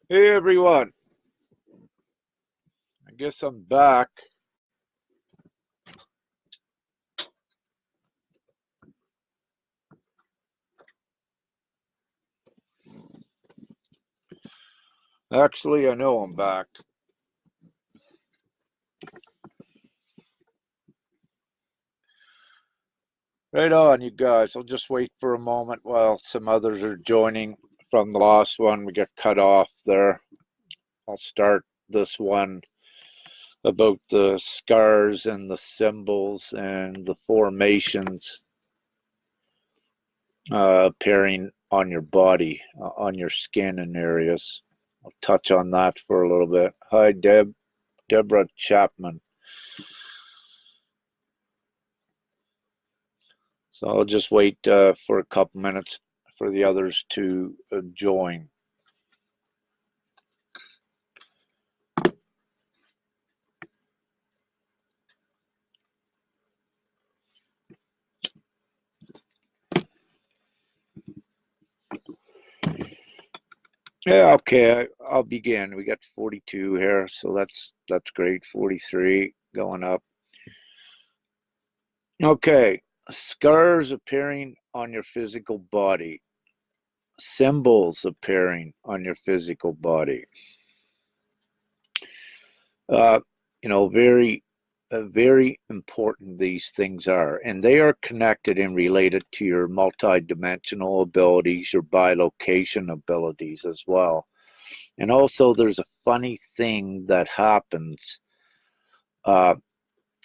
Hey everyone, I guess I'm back. Actually, I know I'm back. Right on, you guys. I'll just wait for a moment while some others are joining from the last one. We got cut off there. I'll start this one about the scars and the symbols and the formations appearing on your body, on your skin and areas. I'll touch on that for a little bit. Hi, Deborah Chapman. So I'll just wait for a couple minutes for the others to join. Yeah, okay, I'll begin. We got 42 here, so that's great. 43 going up. Okay, scars appearing on your physical body, symbols appearing on your physical body. Uh, very important these things are, and they are connected and related to your multidimensional abilities, your bilocation abilities as well. And also, there's a funny thing that happens uh,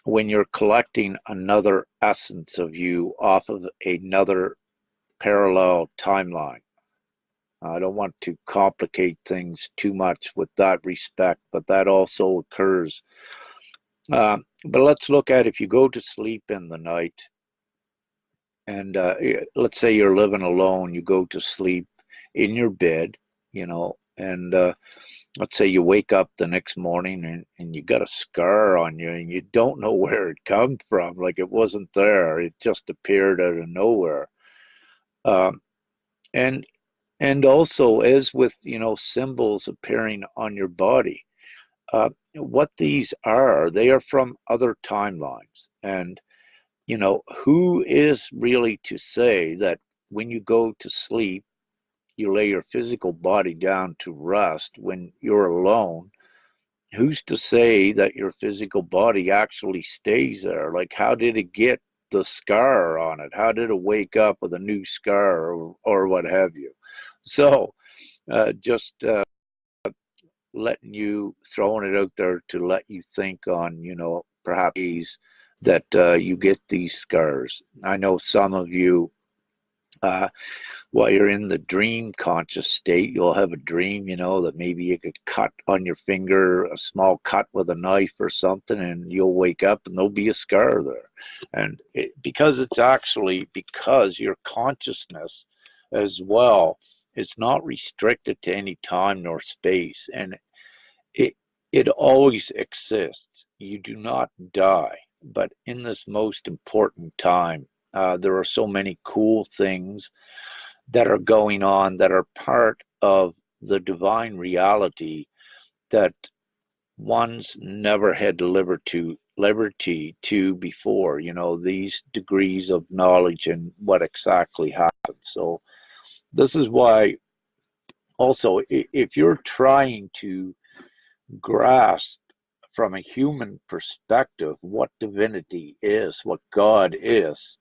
when you're collecting another essence of you off of another parallel timeline. I don't want to complicate things too much with that respect, but that also occurs. But let's look at if you go to sleep in the night, and let's say you're living alone, you go to sleep in your bed, and let's say you wake up the next morning and you got a scar on you and you don't know where it come from, like it wasn't there, it just appeared out of nowhere. Um, and and also, as with symbols appearing on your body, what these are, they are from other timelines. And who is really to say that when you go to sleep, you lay your physical body down to rest when you're alone? Who's to say that your physical body actually stays there? Like, how did it get the scar on it? How did it wake up with a new scar, or what have you? So, just letting you, throwing it out there to let you think on, perhaps that you get these scars. I know some of you, uh, while you're in the dream conscious state, you'll have a dream, that maybe you could cut on your finger, a small cut with a knife or something, and you'll wake up and there'll be a scar there. And because it's actually because your consciousness as well is not restricted to any time nor space, and it it always exists. You do not die. But in this most important time, there are so many cool things that are going on that are part of the divine reality that one's never had liberty to before. These degrees of knowledge and what exactly happened. So this is why also, if you're trying to grasp from a human perspective what divinity is, what God is,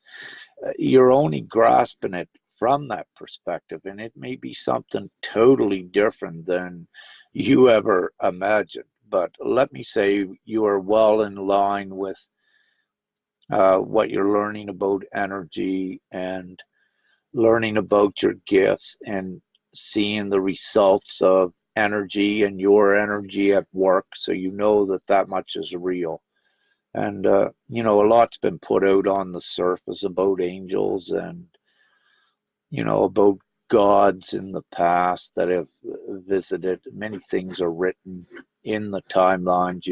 you're only grasping it from that perspective, and it may be something totally different than you ever imagined. But let me say you are well in line with what you're learning about energy and learning about your gifts and seeing the results of energy and your energy at work, so you know that that much is real. And a lot's been put out on the surface about angels and about gods in the past that have visited. Many things are written in the timelines,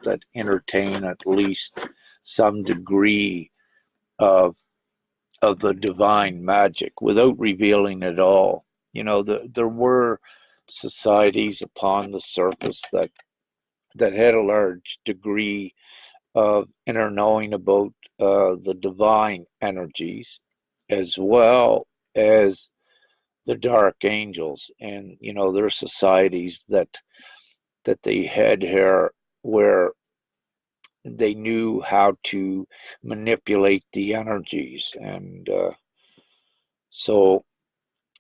that entertain at least some degree of the divine magic without revealing it all. There were societies upon the surface that had a large degree of inner knowing about the divine energies, as well as the dark angels. And there are societies that they had here where they knew how to manipulate the energies. And so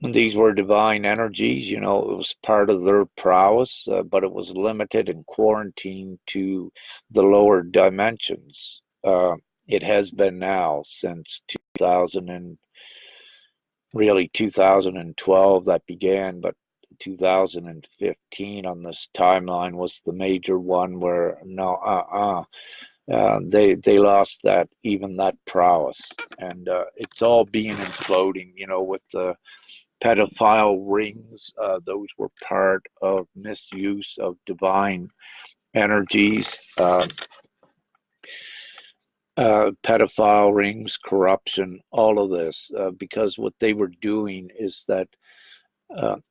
these were divine energies. It was part of their prowess, but it was limited and quarantined to the lower dimensions. It has been now since 2000 and really 2012 that began, but 2015 on this timeline was the major one where they lost that prowess. And it's all being imploding, with the pedophile rings. Those were part of misuse of divine energies. Pedophile rings, corruption, all of this, because what they were doing is that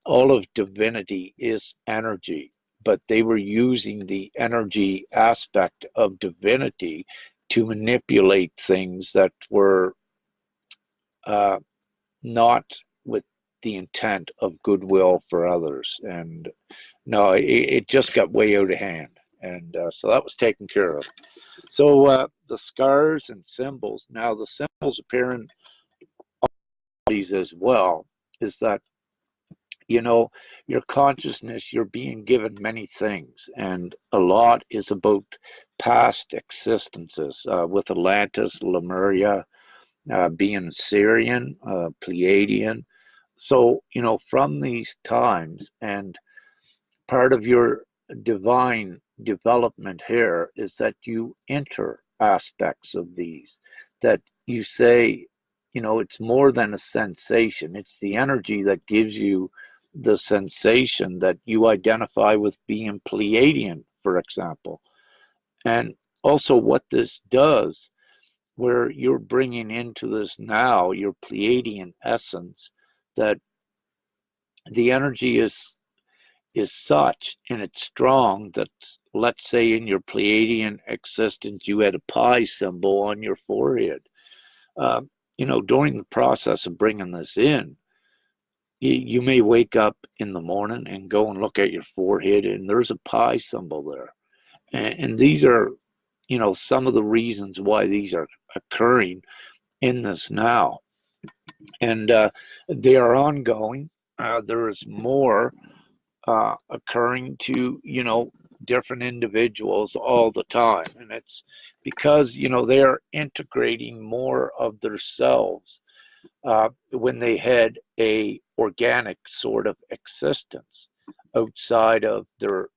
all of divinity is energy, but they were using the energy aspect of divinity to manipulate things that were not with the intent of goodwill for others. And no, it just got way out of hand. And so that was taken care of. So the scars and symbols, now the symbols appear in bodies as well, is that, your consciousness, you're being given many things, and a lot is about past existences, with Atlantis, Lemuria, being Syrian, Pleiadian. So, from these times, and part of your divine development here is that you enter aspects of these, that you say, it's more than a sensation. It's the energy that gives you the sensation that you identify with being Pleiadian, for example. And also what this does, where you're bringing into this now your Pleiadian essence, that the energy is such and it's strong that, let's say in your Pleiadian existence you had a pi symbol on your forehead. During the process of bringing this in, you may wake up in the morning and go and look at your forehead and there's a pi symbol there. And these are, some of the reasons why these are occurring in this now. And they are ongoing. There is more occurring to, different individuals all the time. And it's because, they are integrating more of themselves when they had a organic sort of existence outside of their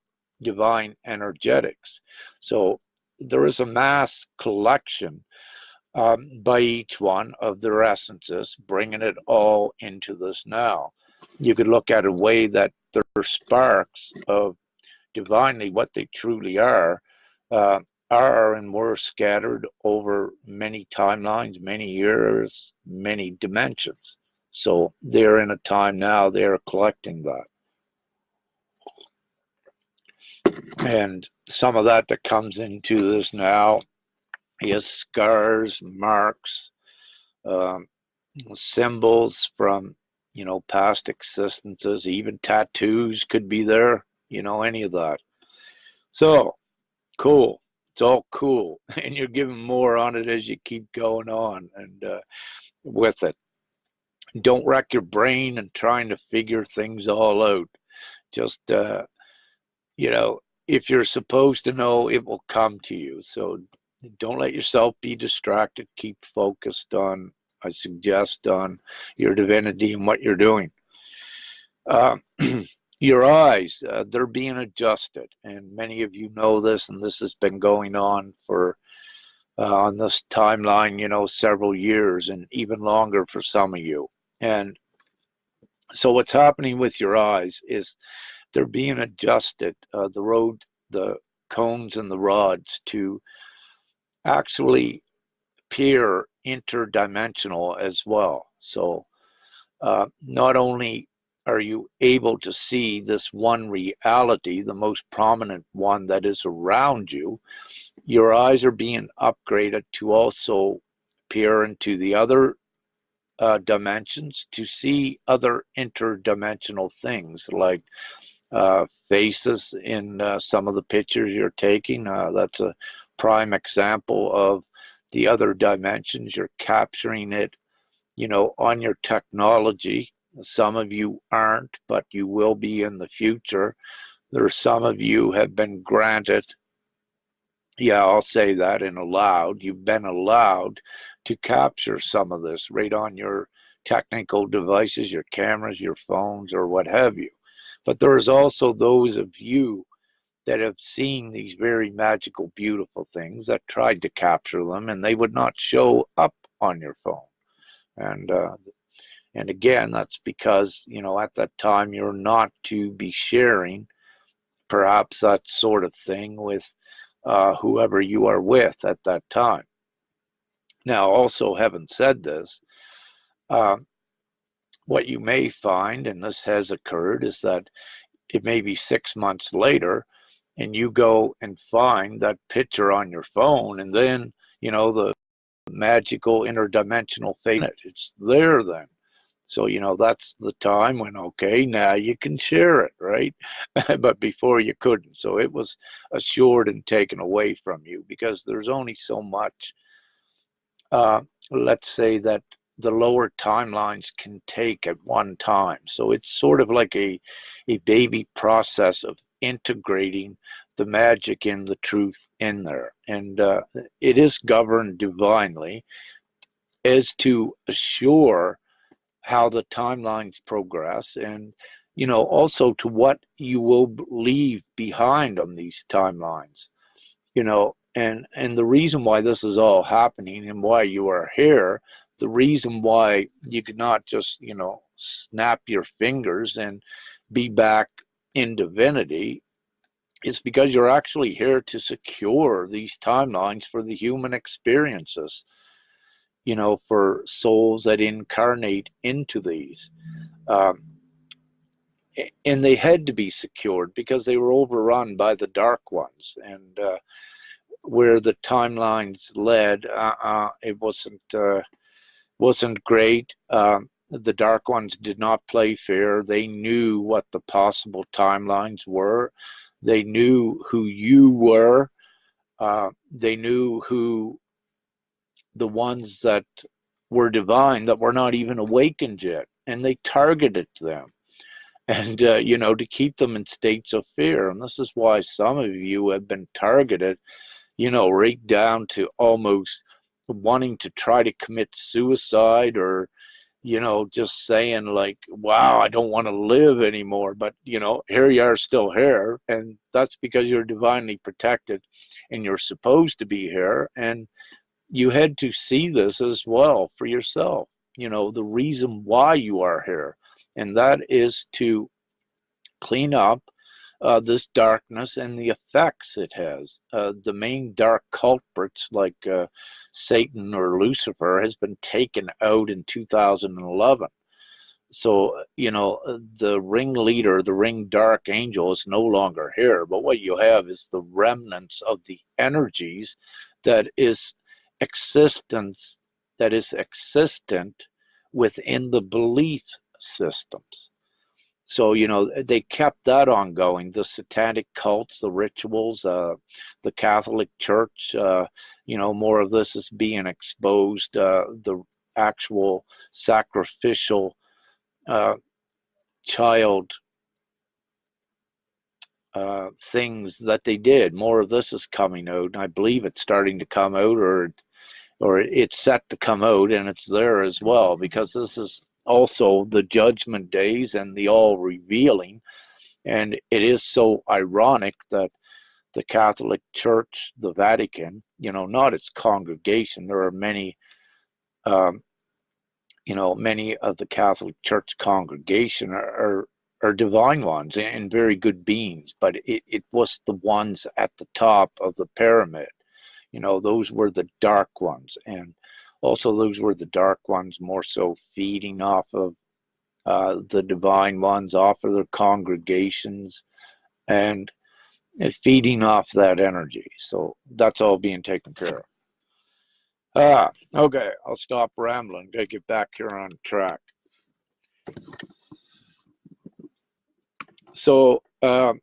divine energetics. So there is a mass collection by each one of their essences, bringing it all into this now. You could look at a way that their sparks of divinely, what they truly are and were scattered over many timelines, many years, many dimensions. So they're in a time now, they're collecting that. And some of that comes into this now is scars, marks, symbols from, past existences, even tattoos could be there, any of that. So, cool. It's all cool. And you're giving more on it as you keep going on and with it. Don't wreck your brain and trying to figure things all out. Just, if you're supposed to know, it will come to you. So don't let yourself be distracted. Keep focused on, I suggest, on your divinity and what you're doing. Your eyes, they're being adjusted. And many of you know this, and this has been going on for, on this timeline, several years and even longer for some of you. And so what's happening with your eyes is they're being adjusted, the cones and the rods, to actually appear interdimensional as well. So not only are you able to see this one reality, the most prominent one that is around you. Your eyes are being upgraded to also peer into the other dimensions, to see other interdimensional things like faces in some of the pictures you're taking. That's a prime example of the other dimensions. You're capturing it, on your technology. Some of you aren't, but you will be in the future. There's some of you have been granted, yeah, I'll say that in aloud. You've been allowed to capture some of this right on your technical devices, your cameras, your phones, or what have you. But there's also those of you that have seen these very magical, beautiful things that tried to capture them, and they would not show up on your phone. And again, that's because, at that time you're not to be sharing perhaps that sort of thing with whoever you are with at that time. Now, also, having said this, uh, what you may find, and this has occurred, is that it may be 6 months later, and you go and find that picture on your phone, and then, the magical interdimensional thing, it's there then. So, that's the time when, okay, now you can share it, right? But before you couldn't. So it was assured and taken away from you because there's only so much, let's say, that the lower timelines can take at one time. So it's sort of like a baby process of integrating the magic and the truth in there. And it is governed divinely as to assure how the timelines progress, and also to what you will leave behind on these timelines. And the reason why this is all happening and why you are here, the reason why you could not just snap your fingers and be back in divinity, is because you're actually here to secure these timelines for the human experiences, for souls that incarnate into these. Um, and they had to be secured because they were overrun by the dark ones. And where the timelines led, it wasn't great. The dark ones did not play fair. They knew what the possible timelines were. They knew who you were. They knew who the ones that were divine that were not even awakened yet, and they targeted them. And to keep them in states of fear. And this is why some of you have been targeted, right down to almost wanting to try to commit suicide, or just saying like, wow, I don't want to live anymore. But here you are, still here, and that's because you're divinely protected and you're supposed to be here. And you had to see this as well for yourself, the reason why you are here, and that is to clean up this darkness and the effects it has. The main dark culprits, like Satan or Lucifer, has been taken out in 2011. So, the ringleader, the ring dark angel, is no longer here. But what you have is the remnants of the energies that is existence, that is existent within the belief systems. So, they kept that ongoing, the satanic cults, the rituals, the Catholic Church, more of this is being exposed, the actual sacrificial child things that they did. More of this is coming out, and I believe it's starting to come out, or it's set to come out, and it's there as well, because this is also the judgment days and the all revealing. And it is so ironic that the Catholic Church, the Vatican, not its congregation, there are many, um, many of the Catholic Church congregation are divine ones and very good beings, but it was the ones at the top of the pyramid. Those were the dark ones. And also those were the dark ones more so feeding off of the divine ones off of their congregations, and feeding off that energy. So that's all being taken care of. Okay, I'll stop rambling. Gotta get back here on track. So, so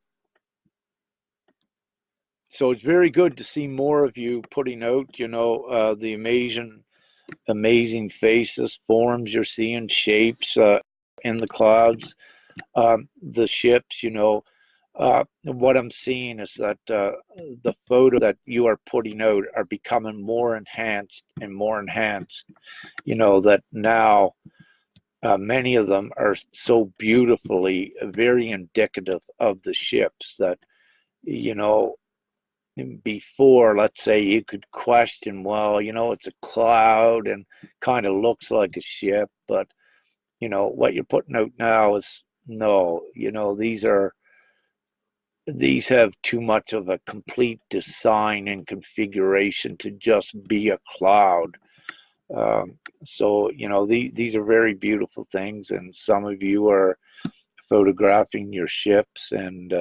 it's very good to see more of you putting out, the amazing faces, forms you're seeing, shapes in the clouds, the ships, what I'm seeing is that the photo that you are putting out are becoming more enhanced and more enhanced. That now many of them are so beautifully, very indicative of the ships that, before, let's say, you could question, well, it's a cloud and kind of looks like a ship, but, what you're putting out now is no, these have too much of a complete design and configuration to just be a cloud. So, these are very beautiful things, and some of you are photographing your ships. And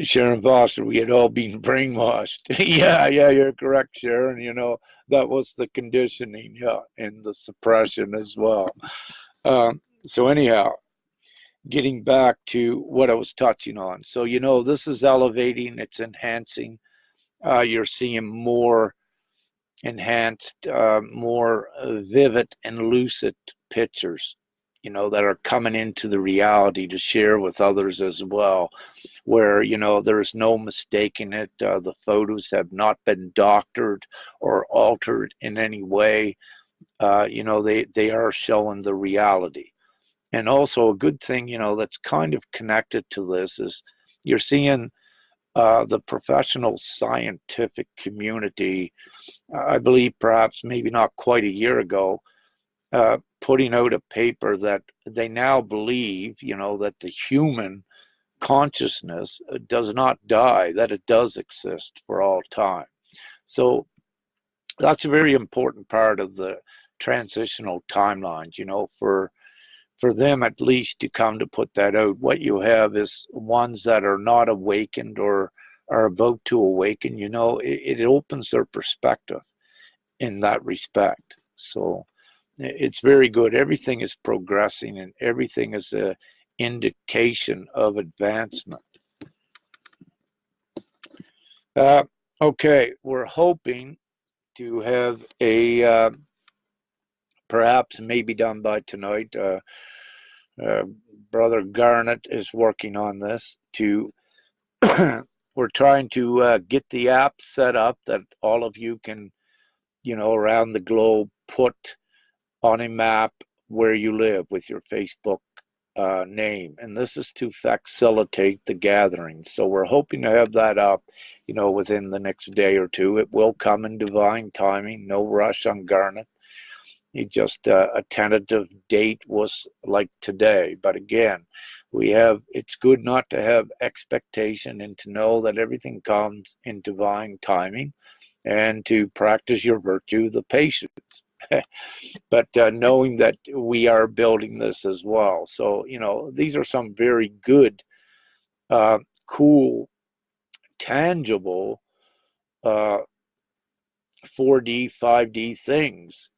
Sharon Foster, we had all been brainwashed. Yeah, you're correct, Sharon. That was the conditioning, yeah, and the suppression as well. So anyhow, getting back to what I was touching on. So, this is elevating, it's enhancing. You're seeing more enhanced, more vivid and lucid pictures, that are coming into the reality to share with others as well, where, there's no mistaking it. The photos have not been doctored or altered in any way. They are showing the reality. And also a good thing, that's kind of connected to this is you're seeing the professional scientific community, I believe perhaps maybe not quite a year ago, putting out a paper that they now believe, that the human consciousness does not die, that it does exist for all time. So that's a very important part of the transitional timelines, for them at least to come to put that out. What you have is ones that are not awakened or are about to awaken, it opens their perspective in that respect. So it's very good. Everything is progressing and everything is an indication of advancement. Okay, we're hoping to have a perhaps maybe done by tonight. Brother Garnet is working on this to we're trying to get the app set up that all of you can, around the globe, put on a map where you live with your Facebook name. And this is to facilitate the gathering. So we're hoping to have that up, within the next day or two. It will come in divine timing, no rush on Garnet. It just a tentative date was like today. But again, it's good not to have expectation and to know that everything comes in divine timing and to practice your virtue, the patience. But knowing that we are building this as well. So, these are some very good, cool, tangible 4D, 5D things.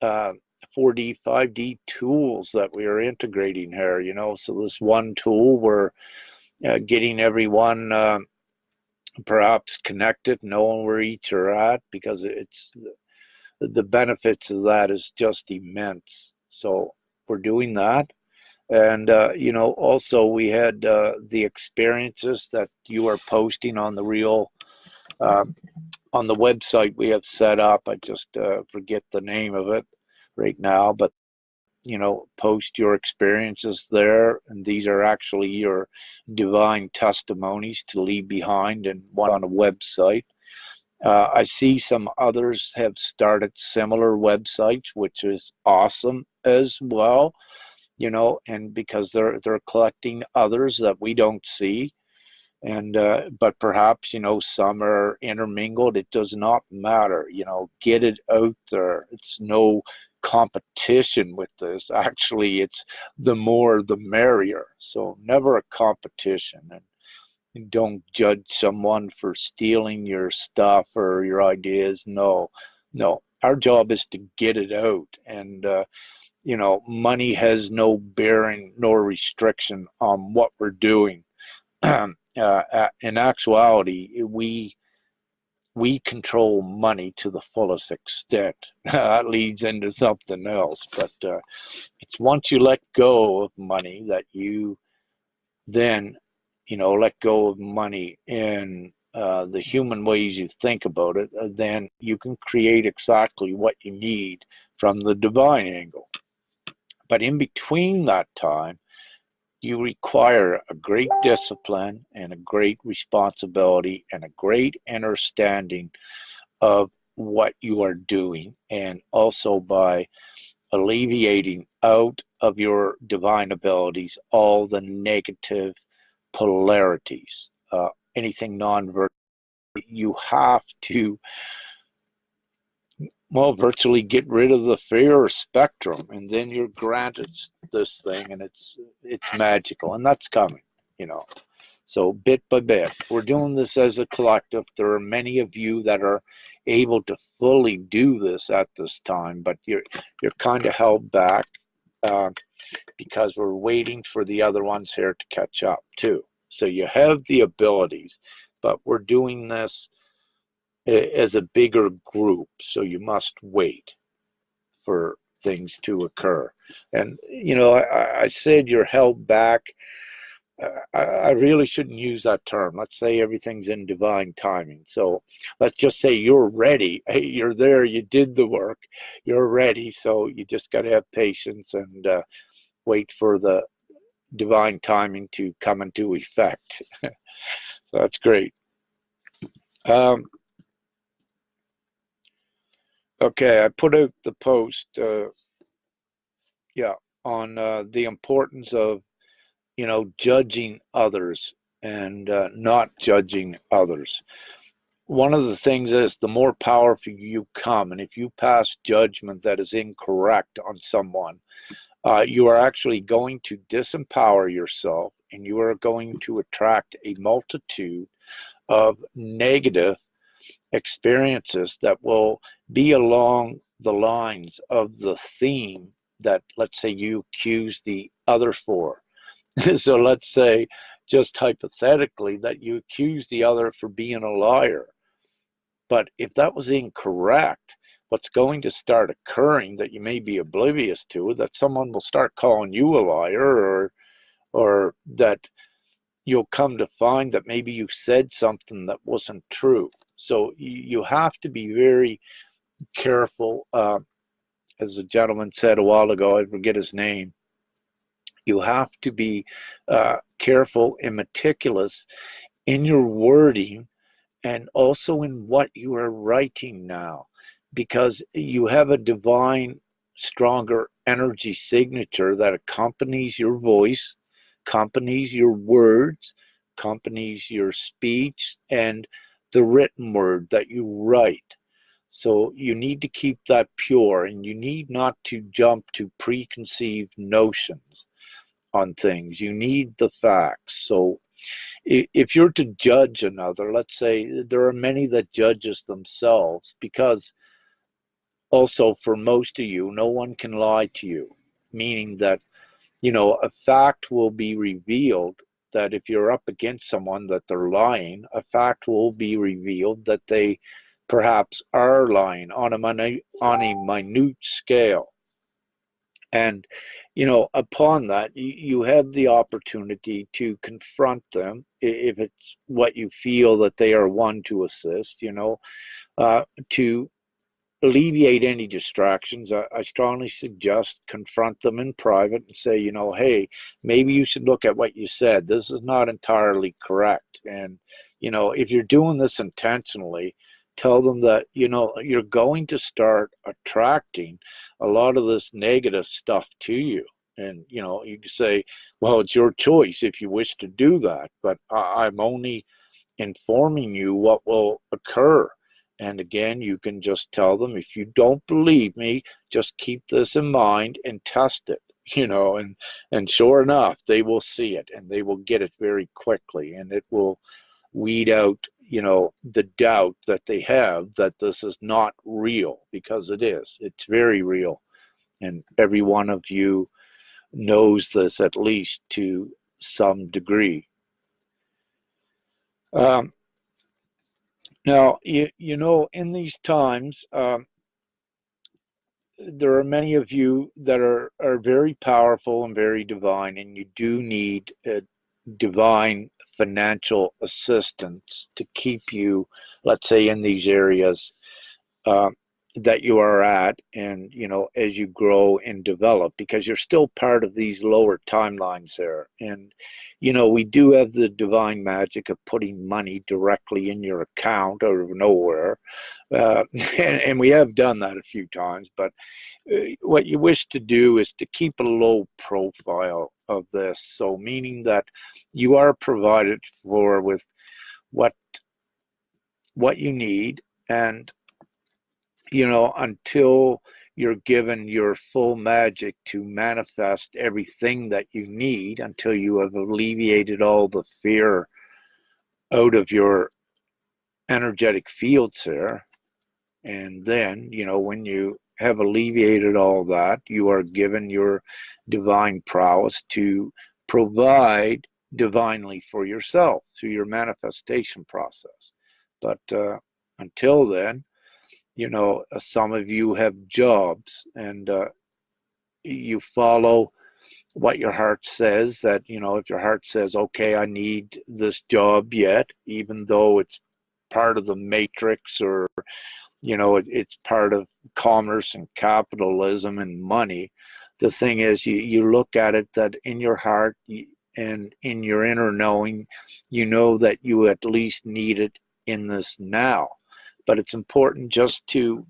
4D, 5D tools that we are integrating here, So this one tool, we're getting everyone perhaps connected, knowing where each are at, because the benefits of that is just immense. So we're doing that. And, also we had the experiences that you are posting on the real, on the website we have set up. I just forget the name of it right now, but post your experiences there, and these are actually your divine testimonies to leave behind and one on a website. I see some others have started similar websites, which is awesome as well, and because they're collecting others that we don't see. And but perhaps some are intermingled. It does not matter. Get it out there. It's no competition with this. Actually, it's the more the merrier. So never a competition. And don't judge someone for stealing your stuff or your ideas. No, no. Our job is to get it out. And, you know, money has no bearing nor restriction on what we're doing. In actuality, we control money to the fullest extent. That leads into something else, but it's once you let go of money that you then, you know, let go of money in the human ways you think about it, then you can create exactly what you need from the divine angle. But in between that time, you require a great discipline and a great responsibility and a great understanding of what you are doing, and also by alleviating out of your divine abilities all the negative polarities, anything non-virtual. You have to, well, virtually get rid of the fear spectrum, and then you're granted this thing, and it's magical, and that's coming, you know. So bit by bit, we're doing this as a collective. There are many of you that are able to fully do this at this time, but you're kind of held back because we're waiting for the other ones here to catch up too. So you have the abilities, but we're doing this as a bigger group, so you must wait for things to occur. And, you know, I said you're held back. I really shouldn't use that term. Let's say everything's in divine timing. So let's just say you're ready. Hey, you're there. You did the work. You're ready. So you just got to have patience and wait for the divine timing to come into effect. So that's great. Okay, I put out the post, yeah, on the importance of, you know, judging others and not judging others. One of the things is the more powerful you come, and if you pass judgment that is incorrect on someone, you are actually going to disempower yourself, and you are going to attract a multitude of negative experiences that will be along the lines of the theme that, let's say, you accuse the other for. So let's say, just hypothetically, that you accuse the other for being a liar. But if that was incorrect, what's going to start occurring that you may be oblivious to, that someone will start calling you a liar, or that you'll come to find that maybe you said something that wasn't true. So you have to be very careful. As a gentleman said a while ago, I forget his name, you have to be careful and meticulous in your wording and also in what you are writing now, because you have a divine, stronger energy signature that accompanies your voice, accompanies your words, accompanies your speech, and the written word that you write. So you need to keep that pure, and you need not to jump to preconceived notions on things. You need the facts. So if you're to judge another, let's say there are many that judges themselves, because also for most of you, no one can lie to you, meaning that, you know, a fact will be revealed, that if you're up against someone that they're lying, a fact will be revealed that they perhaps are lying on a minute scale. And, you know, upon that, you have the opportunity to confront them if it's what you feel that they are one to assist, you know, to alleviate any distractions. I strongly suggest confront them in private and say, you know, hey, maybe you should look at what you said. This is not entirely correct. And, you know, if you're doing this intentionally, tell them that, you know, you're going to start attracting a lot of this negative stuff to you. And, you know, you can say, well, it's your choice if you wish to do that, but I'm only informing you what will occur. And again, you can just tell them, if you don't believe me, just keep this in mind and test it, and sure enough, they will see it and they will get it very quickly, and it will weed out, the doubt that they have that this is not real, because it is. It's very real. And every one of you knows this, at least to some degree. Um, Now, in these times, there are many of you that are very powerful and very divine, and you do need divine financial assistance to keep you, let's say, in these areas uh, that you are at, and as you grow and develop, because you're still part of these lower timelines there. And we do have the divine magic of putting money directly in your account out of nowhere, and we have done that a few times. But what you wish to do is to keep a low profile of this, so meaning that you are provided for with what you need, and until you're given your full magic to manifest everything that you need, until you have alleviated all the fear out of your energetic fields there. And then, when you have alleviated all that, you are given your divine prowess to provide divinely for yourself through your manifestation process. But until then, some of you have jobs, and you follow what your heart says. That, if your heart says, okay, I need this job yet, even though it's part of the matrix, or, it's part of commerce and capitalism and money. The thing is, you look at it that in your heart and in your inner knowing, you know that you at least need it in this now. But it's important just to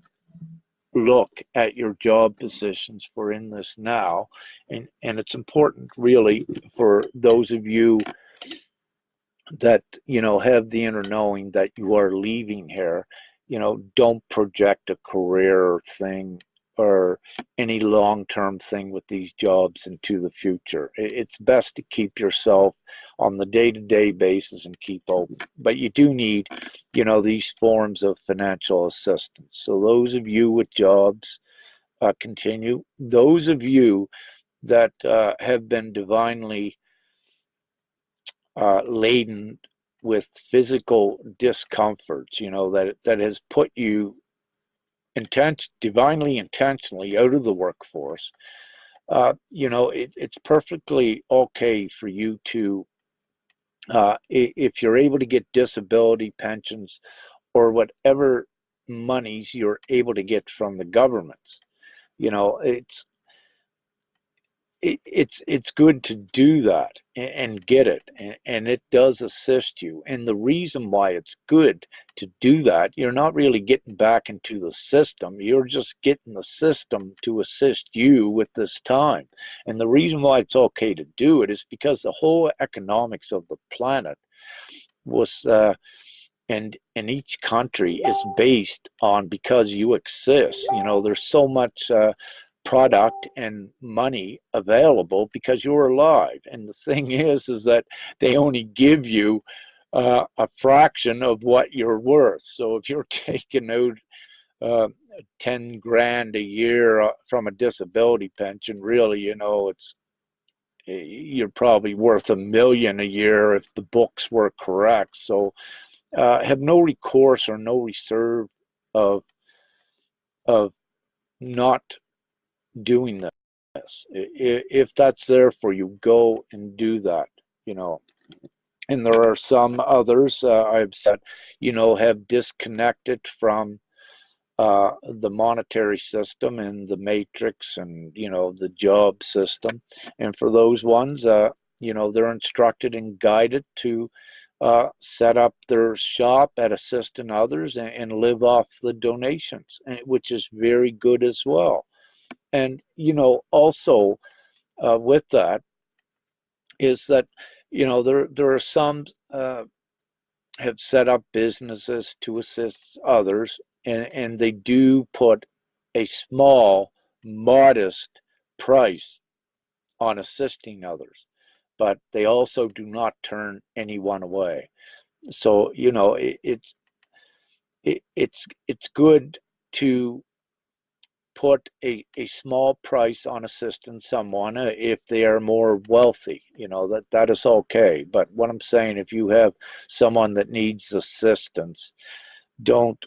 look at your job positions for in this now, and it's important really for those of you that have the inner knowing that you are leaving here. Don't project a career thing or any long-term thing with these jobs into the future. It's best to keep yourself on the day-to-day basis and keep open. But you do need these forms of financial assistance. So those of you with jobs, continue. Those of you that have been divinely laden with physical discomforts, that has put you divinely intentionally out of the workforce. It's perfectly okay for you to, if you're able to get disability pensions or whatever monies you're able to get from the governments, it's it's good to do that and get it, and it does assist you. And the reason why it's good to do that, you're not really getting back into the system, you're just getting the system to assist you with this time. And the reason why it's okay to do it is because the whole economics of the planet was and each country is based on, because you exist, there's so much product and money available because you're alive. And the thing is that they only give you a fraction of what you're worth. So if you're taking out 10 grand a year from a disability pension, really, you're probably worth $1 million a year if the books were correct. So have no recourse or no reserve of not doing this. If that's there for you, go and do that. And there are some others, I've said, have disconnected from the monetary system and the matrix and the job system. And for those ones, they're instructed and guided to set up their shop at assisting others and live off the donations, which is very good as well. And also with that is that there are some have set up businesses to assist others, and they do put a small, modest price on assisting others, but they also do not turn anyone away. So it's good to put a small price on assisting someone if they are more wealthy. That is okay. But what I'm saying, if you have someone that needs assistance, don't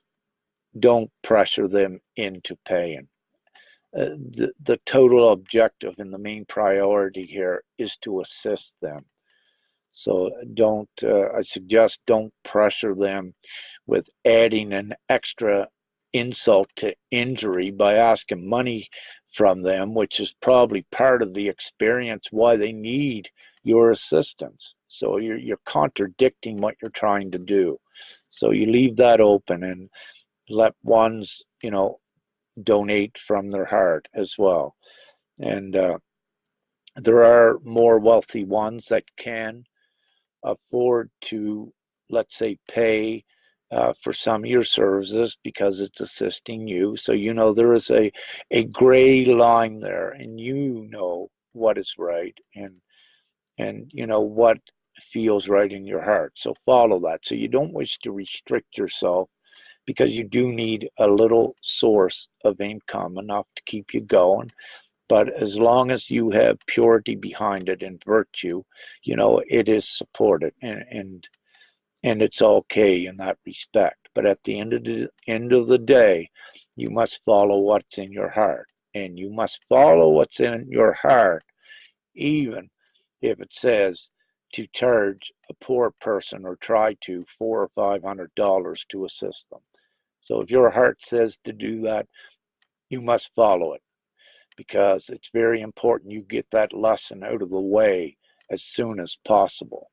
don't pressure them into paying. The total objective and the main priority here is to assist them. So I suggest don't pressure them with adding an extra insult to injury by asking money from them, which is probably part of the experience why they need your assistance. So you're contradicting what you're trying to do. So you leave that open and let ones, donate from their heart as well. And there are more wealthy ones that can afford to, let's say, pay for some of your services because it's assisting you. So there is a gray line there, and you know what is right, and you know what feels right in your heart. So follow that. So you don't wish to restrict yourself because you do need a little source of income, enough to keep you going. But as long as you have purity behind it and virtue, it is supported, and it's okay in that respect. But at the end of the day, you must follow what's in your heart, and you must follow what's in your heart, even if it says to charge a poor person or try to $400 or $500 to assist them. So if your heart says to do that, you must follow it, because it's very important you get that lesson out of the way as soon as possible.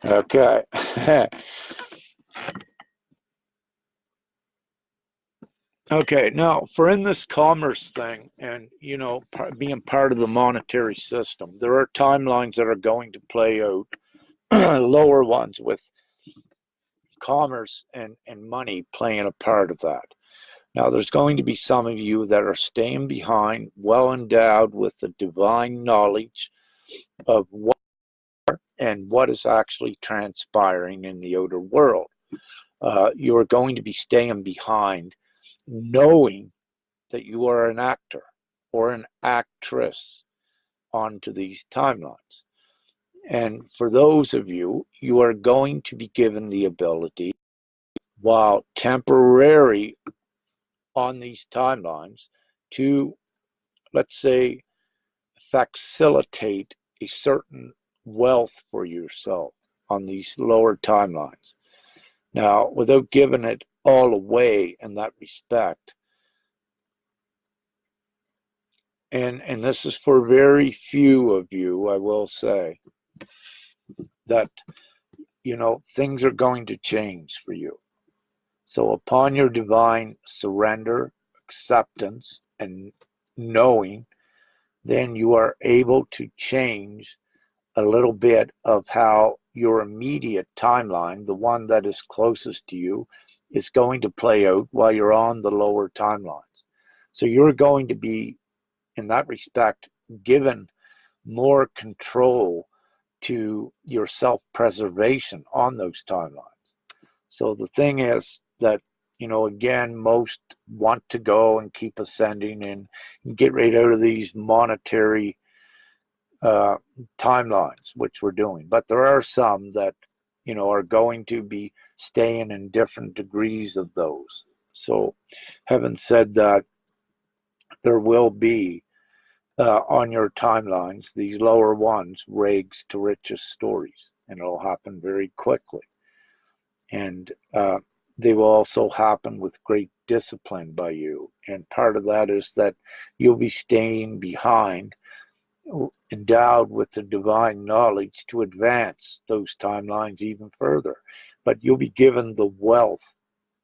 Okay. Okay, now for in this commerce thing, and being part of the monetary system, there are timelines that are going to play out, lower ones with commerce and money playing a part of that. Now, there's going to be some of you that are staying behind, well endowed with the divine knowledge of what and what is actually transpiring in the outer world. You are going to be staying behind, knowing that you are an actor or an actress onto these timelines. And for those of you, you are going to be given the ability, while temporary on these timelines, to, let's say, facilitate a certain wealth for yourself on these lower timelines. Now, without giving it all away in that respect, and this is for very few of you, I will say, that, things are going to change for you. So upon your divine surrender, acceptance, and knowing, then you are able to change a little bit of how your immediate timeline, the one that is closest to you, is going to play out while you're on the lower timelines. So you're going to be, in that respect, given more control to your self-preservation on those timelines. So the thing is that, again, most want to go and keep ascending and get right out of these monetary timelines, which we're doing. But there are some that, are going to be staying in different degrees of those. So having said that, there will be, on your timelines, these lower ones, rags to riches stories, and it'll happen very quickly. And they will also happen with great discipline by you. And part of that is that you'll be staying behind, endowed with the divine knowledge to advance those timelines even further. But you'll be given the wealth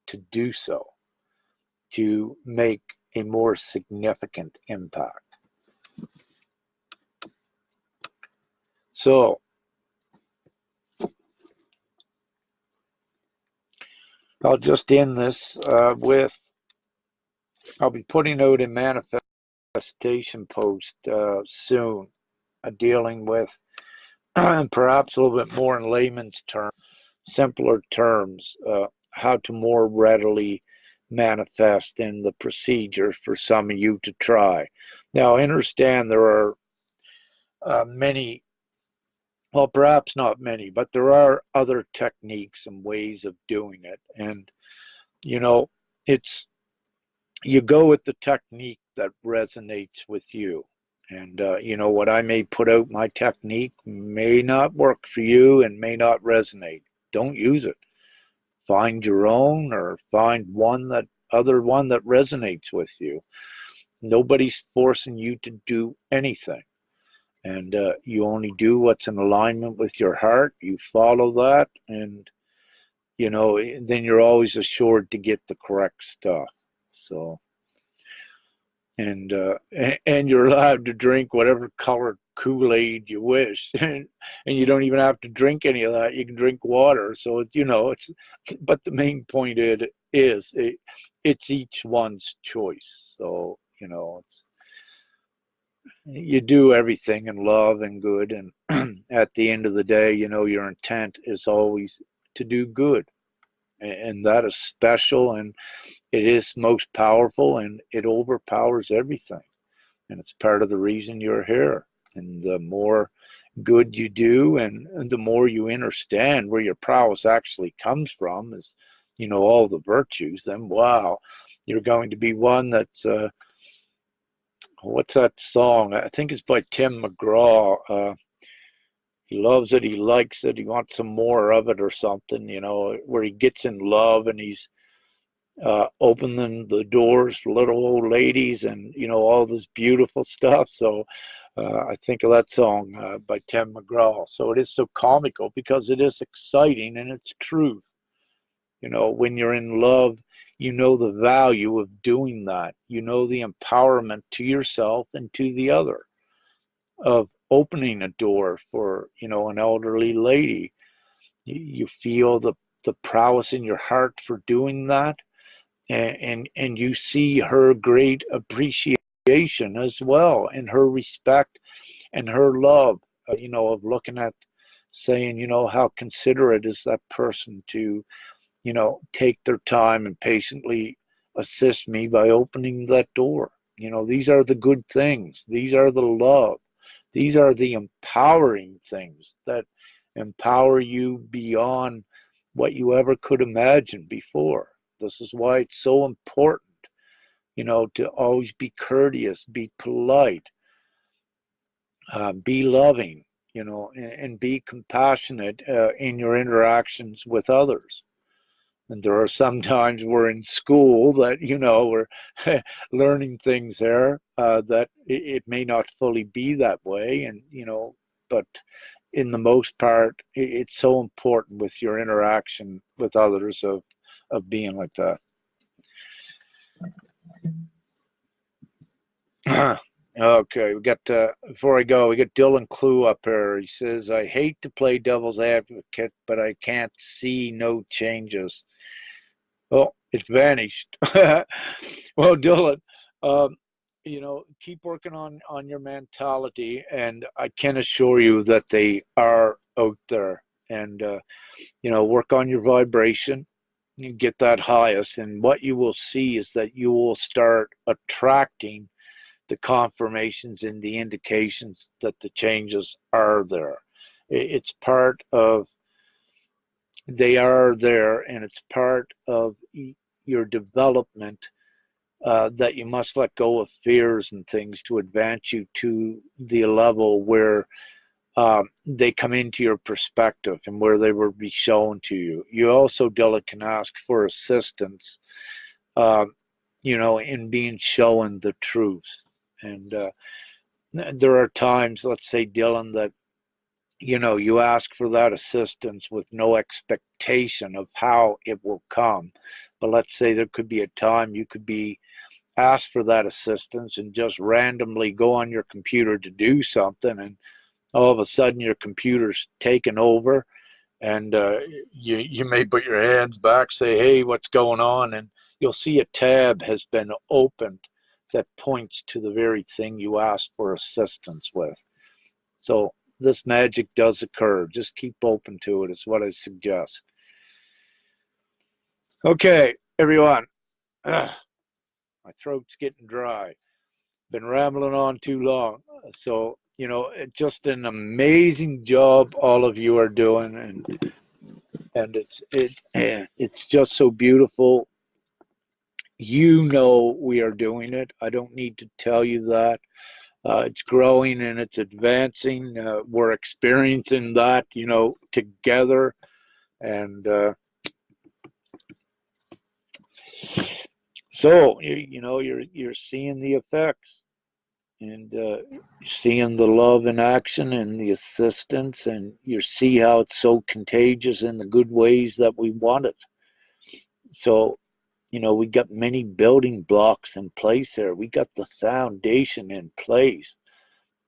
to do so, to make a more significant impact. So I'll just end this with, I'll be putting out a manifestation post soon, dealing with perhaps a little bit more in layman's terms, simpler terms, how to more readily manifest in the procedure for some of you to try. Now, I understand there are many, well, perhaps not many, but there are other techniques and ways of doing it. And, you know, it's, you go with the technique that resonates with you. And, you know, what I may put out, my technique may not work for you and may not resonate. Don't use it. Find your own, or find one that resonates with you. Nobody's forcing you to do anything. And you only do what's in alignment with your heart. You follow that, and, you know, then you're always assured to get the correct stuff. So, and you're allowed to drink whatever colored Kool-Aid you wish, and you don't even have to drink any of that. You can drink water. So it, you know, it's, but the main point it's each one's choice. So, you know, it's, you do everything in love and good, and at the end of the day, you know, your intent is always to do good, and that is special, and it is most powerful, and it overpowers everything, and it's part of the reason you're here. And the more good you do, and the more you understand where your prowess actually comes from, is, you know, all the virtues, then wow, you're going to be one that's what's that song? I think it's by Tim McGraw. He loves it, he likes it, he wants some more of it or something, you know, where he gets in love and he's opening the doors for little old ladies, and, you know, all this beautiful stuff. So I think of that song by Tim McGraw. So it is so comical because it is exciting and it's truth. You know, when you're in love, you know the value of doing that. You know the empowerment to yourself and to the other of opening a door for, you know, an elderly lady. You feel the prowess in your heart for doing that, and you see her great appreciation as well, and her respect and her love, you know, of looking at, saying, you know, how considerate is that person to, you know, take their time and patiently assist me by opening that door. You know, these are the good things. These are the love. These are the empowering things that empower you beyond what you ever could imagine before. This is why it's so important, you know, to always be courteous, be polite, be loving, you know, and be compassionate in your interactions with others. And there are some times we're in school that, you know, we're learning things there that it may not fully be that way. And, you know, but in the most part, it's so important with your interaction with others of being like that. Okay, we got, before I go, we got Dylan Clue up here. He says, I hate to play devil's advocate, but I can't see no changes. Oh, it vanished. Well, Dylan, um, you know, keep working on your mentality, and I can assure you that they are out there. And you know, work on your vibration, you get that highest, and what you will see is that you will start attracting the confirmations and the indications that the changes are there. It's part of, they are there, and it's part of your development, that you must let go of fears and things to advance you to the level where they come into your perspective and where they will be shown to you. You also, Dylan, can ask for assistance, uh, you know, in being shown the truth. And there are times, let's say, Dylan, that, you know, you ask for that assistance with no expectation of how it will come. But let's say there could be a time you could be asked for that assistance and just randomly go on your computer to do something, and all of a sudden your computer's taken over, And you may put your hands back, say, hey, what's going on? And you'll see a tab has been opened that points to the very thing you asked for assistance with. So this magic does occur. Just keep open to it is what I suggest. Okay, everyone. My throat's getting dry. Been rambling on too long. So, you know, just an amazing job all of you are doing, and it's just so beautiful. You know we are doing it. I don't need to tell you that. It's growing and it's advancing. We're experiencing that, you know, together. And so, you know, you're seeing the effects, and seeing the love in action and the assistance, and you see how it's so contagious in the good ways that we want it. So, you know, we got many building blocks in place there. We got the foundation in place.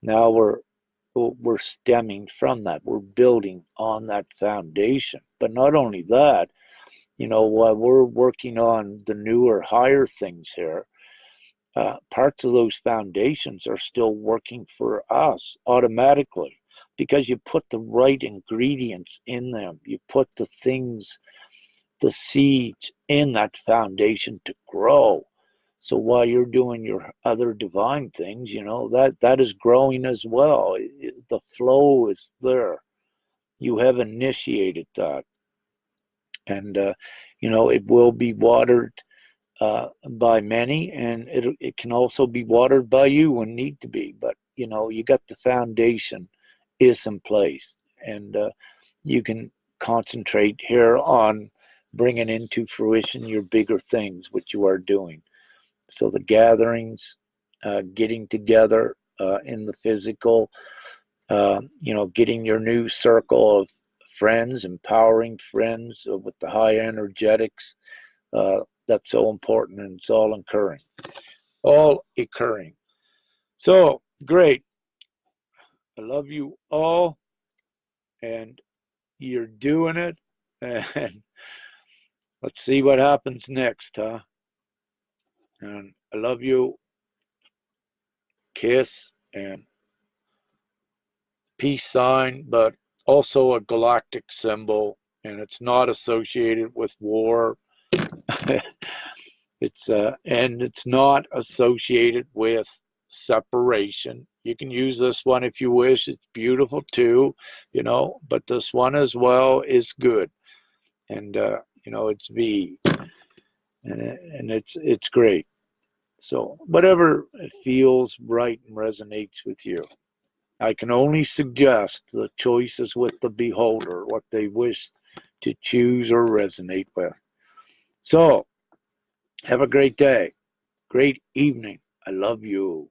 Now we're stemming from that. We're building on that foundation. But not only that, you know, while we're working on the newer, higher things here, parts of those foundations are still working for us automatically because you put the right ingredients in them. You put the things, the seeds in that foundation to grow. So while you're doing your other divine things, you know, that is growing as well. The flow is there. You have initiated that. And, you know, it will be watered by many, and it can also be watered by you when need to be. But, you know, you got the foundation is in place, and you can concentrate here on bringing into fruition your bigger things, which you are doing. So the gatherings, getting together in the physical, you know, getting your new circle of friends, empowering friends with the high energetics, that's so important, and it's all occurring. All occurring. So, great. I love you all, and you're doing it. And let's see what happens next, huh? And I love you. Kiss and peace sign, but also a galactic symbol, and it's not associated with war. And it's not associated with separation. You can use this one if you wish. It's beautiful too, you know, but this one as well is good. And you know, it's V, and it's great. So whatever feels right and resonates with you. I can only suggest the choice is with the beholder, what they wish to choose or resonate with. So have a great day, great evening. I love you.